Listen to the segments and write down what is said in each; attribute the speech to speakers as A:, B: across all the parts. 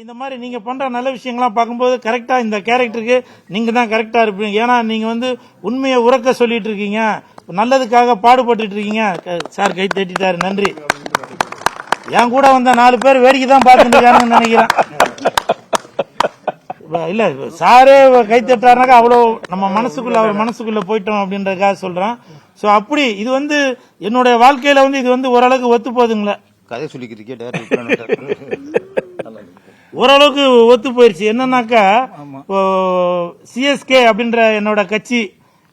A: இந்த மாதிரி நீங்க பண்ற நல்ல விஷயங்கள்லாம் பார்க்கும்போது கரெக்டா இந்த கேரக்டருக்கு நீங்க தான் கரெக்டா இருப்பீங்க. ஏன்னா நீங்க வந்து உண்மையை உறக்க சொல்லிட்டு இருக்கீங்க, நல்லதுக்காக பாடுபட்டு இருக்கீங்க. சார் கை தட்டிட்டாரு, நன்றி. என் கூட வந்த 4 பேர் வேடிக்கை தான் பார்த்துட்டு இருக்காங்கன்னு நினைக்கிறேன். இல்ல சாரே கை தட்டாருனாக்கா அவ்வளோ நம்ம மனசுக்குள்ள அவர் மனசுக்குள்ள போயிட்டோம் அப்படின்றதுக்காக சொல்றேன். சோ அப்படி இது வந்து என்னுடைய வாழ்க்கையில வந்து இது வந்து ஓரளவுக்கு ஒத்து போகுதுங்களா?
B: கதை சொல்லிக்கிறீங்க
A: ஓரளவுக்கு ஒத்து போயிருச்சு. என்னன்னாக்கா சிஎஸ்கே அப்படின்ற என்னோட கட்சி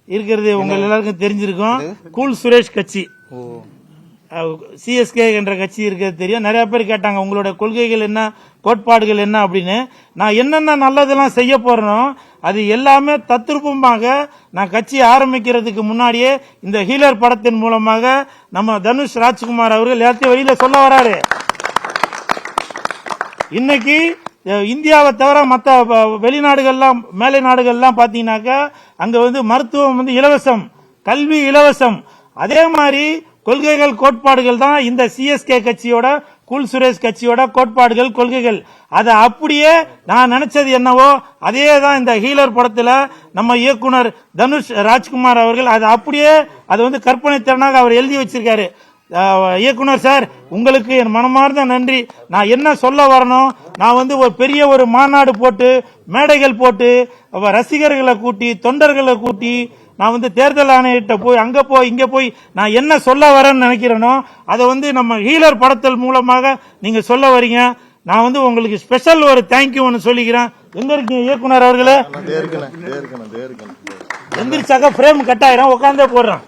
A: இருக்கிறது உங்க எல்லாருக்கும் தெரிஞ்சிருக்கும். கூல் சுரேஷ் கட்சி, சிஎஸ்கே என்ற கட்சி இருக்கிறது தெரியும். நிறைய பேர் கேட்டாங்க உங்களோட கொள்கைகள் என்ன, கோட்பாடுகள் என்ன அப்படின்னு. நான் என்னென்ன நல்லதெல்லாம் செய்ய போறேனோ அது எல்லாமே தத்ரூபமாக நான் கட்சி ஆரம்பிக்கிறதுக்கு முன்னாடியே இந்த ஹீலர் படத்தின் மூலமாக நம்ம தனுஷ் ராஜ்குமார் அவர்கள் எல்லாத்தையும் வெளியில சொல்ல வராரு. இன்னைக்கு இந்தியாவை தவிர மற்ற வெளிநாடுகள்லாம் மேலை நாடுகள்லாம் பாத்தீங்கன்னாக்கா அங்க வந்து மருத்துவம் வந்து இலவசம், கல்வி இலவசம். அதே மாதிரி கொள்கைகள் கோட்பாடுகள் தான் இந்த சிஎஸ்கே கட்சியோட, கூல் சுரேஷ் கட்சியோட கோட்பாடுகள் கொள்கைகள். அதை அப்படியே நான் நினைச்சது என்னவோ அதே தான் இந்த ஹீலர் படத்துல நம்ம இயக்குனர் தனுஷ் ராஜ்குமார் அவர்கள் அதை அப்படியே அதை வந்து கற்பனை திறனாக அவர் எழுதி வச்சிருக்காரு. இயக்குனர் சார், உங்களுக்கு என் மனமார்ந்த நன்றி. நான் என்ன சொல்ல வரணும், நான் வந்து ஒரு பெரிய ஒரு மாநாடு போட்டு மேடைகள் போட்டு ரசிகர்களை கூட்டி தொண்டர்களை கூட்டி நான் வந்து தேர்தல் ஆணையிட்ட போய் அங்க போய் இங்க போய் நான் என்ன சொல்ல வரேன்னு நினைக்கிறேனோ அதை வந்து நம்ம ஹீலர் படத்தல் மூலமாக நீங்க சொல்ல வரீங்க. நான் வந்து உங்களுக்கு ஸ்பெஷல் ஒரு தேங்க்யூ ஒன்னு சொல்லிக்கிறேன். எங்க இருக்கீங்க இயக்குனர் அவர்களே? எந்திரிச்சாக்க பிரேம் கட்டாயிரம் உட்காந்தே போடுறேன்.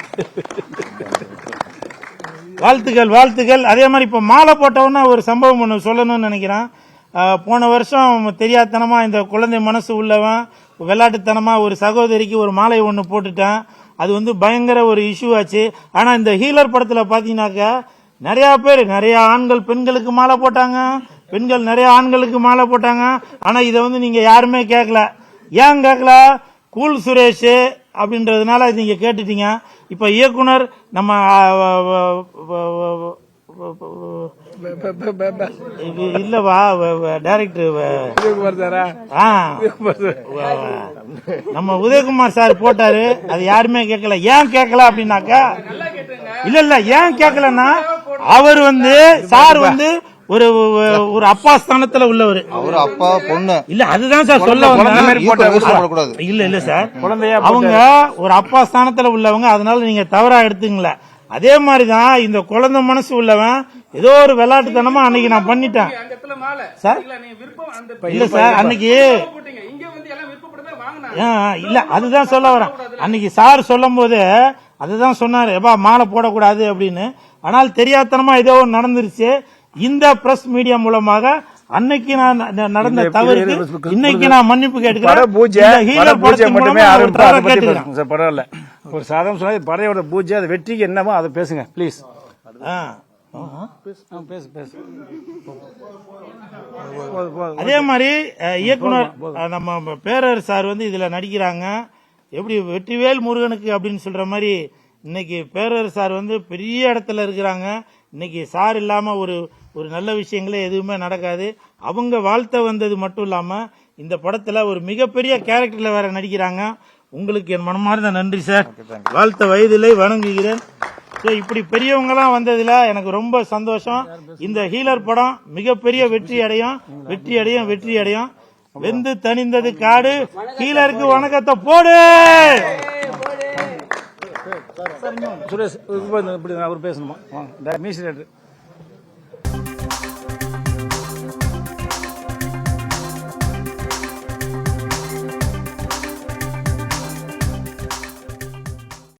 A: வாழ்த்துக்கள் வாழ்த்துக்கள். அதே மாதிரி இப்ப மாலை போட்டவொன்னா ஒரு சம்பவம் ஒன்று சொல்லணும்னு நினைக்கிறேன். போன வருஷம் தெரியாதனமா இந்த குழந்தை மனசு உள்ளவன் விளையாட்டுத்தனமா ஒரு சகோதரிக்கு ஒரு மாலை ஒன்று போட்டுட்டேன். அது வந்து பயங்கர ஒரு இஷ்யூ ஆச்சு. ஆனா இந்த ஹீலர் படத்துல பாத்தீங்கன்னாக்கா நிறைய பேர், நிறைய ஆண்கள் பெண்களுக்கு மாலை போட்டாங்க, பெண்கள் நிறைய ஆண்களுக்கு மாலை போட்டாங்க. ஆனா இதை வந்து நீங்க யாருமே கேட்கல. ஏன் கேட்கல? கூல் சுரேஷ் அப்படின்றதுனால நீங்க கேட்டுட்டீங்க. இப்ப இயக்குனர் நம்ம இல்லவா டைரக்டர் நம்ம உதயகுமார் சார் போட்டாரு, அது யாருமே கேட்கல. ஏன் கேட்கல அப்படின்னாக்கா, இல்ல ஏன் கேட்கலன்னா அவர் வந்து சார் வந்து ஒரு ஒரு அப்பா ஸ்தானத்துல உள்ளவர்.
B: அவர் அப்பா பொண்ணு இல்ல,
A: அதுதான் சார் சொல்ல வந்தேன். இல்ல சார், அவங்க ஒரு அப்பா ஸ்தானத்துல உள்ளவங்க, அதனால நீங்க தவறா எடுத்துங்கள. அதே மாதிரிதான் இந்த குழந்தை மனசு உள்ளவன் ஏதோ ஒரு விளையாட்டுத்தனமா அன்னைக்கு நான் பண்ணிட்டேன் சார். இல்ல சார், அன்னைக்கு இல்ல அதுதான் சொல்ல வரேன். அன்னைக்கு சார் சொல்லும் போது அதுதான் சொன்னாரு, எப்பா மாலை போடக்கூடாது அப்படின்னு. ஆனால் தெரியாதனமா ஏதோ நடந்துருச்சு. இந்த பிரஸ் மீடியா மூலமாக அன்னைக்கு நான் நடந்த தவறுக்கு இன்னைக்கு நான் மன்னிப்பு கேட்டுக்கிறேன்.
C: பரவாயில்ல, ஒரு சாதம் சொன்னா படையோட பூஜை, அது வெற்றிக்கு என்னமோ அதை பேசுங்க பிளீஸ்.
A: அதே மாதிரி இயக்குனர் நம்ம பேரர் சார் வந்து இதுல நடிக்கிறாங்க. எப்படி வெற்றிவேல் முருகனுக்கு அப்படின்னு சொல்ற மாதிரி இன்னைக்கு பேரர் சார் வந்து பெரிய இடத்துல இருக்கிறாங்க. இன்னைக்கு சார் இல்லாம ஒரு நல்ல விஷயங்களே எதுவுமே நடக்காது. அவங்க வாழ்த்த வந்தது மட்டும் இல்லாம இந்த படத்துல ஒரு மிகப்பெரிய கேரக்டர்ல வேற நடிக்கிறாங்க. உங்களுக்கு என் மனமார்ந்த நன்றி சார். வாழ்த்த வயதிலே வணங்குகிறேன். இப்படி பெரியவங்க எல்லாம் வந்ததுல எனக்கு ரொம்ப சந்தோஷம். இந்த ஹீலர் படம் மிகப்பெரிய வெற்றி அடையும், வெற்றி அடையும், வெற்றி அடையும். வெந்து தணிந்தது காடு, ஹீலருக்கு வணக்கத்தை போடு.
C: சுரேஷ் அவர் பேசணுமா?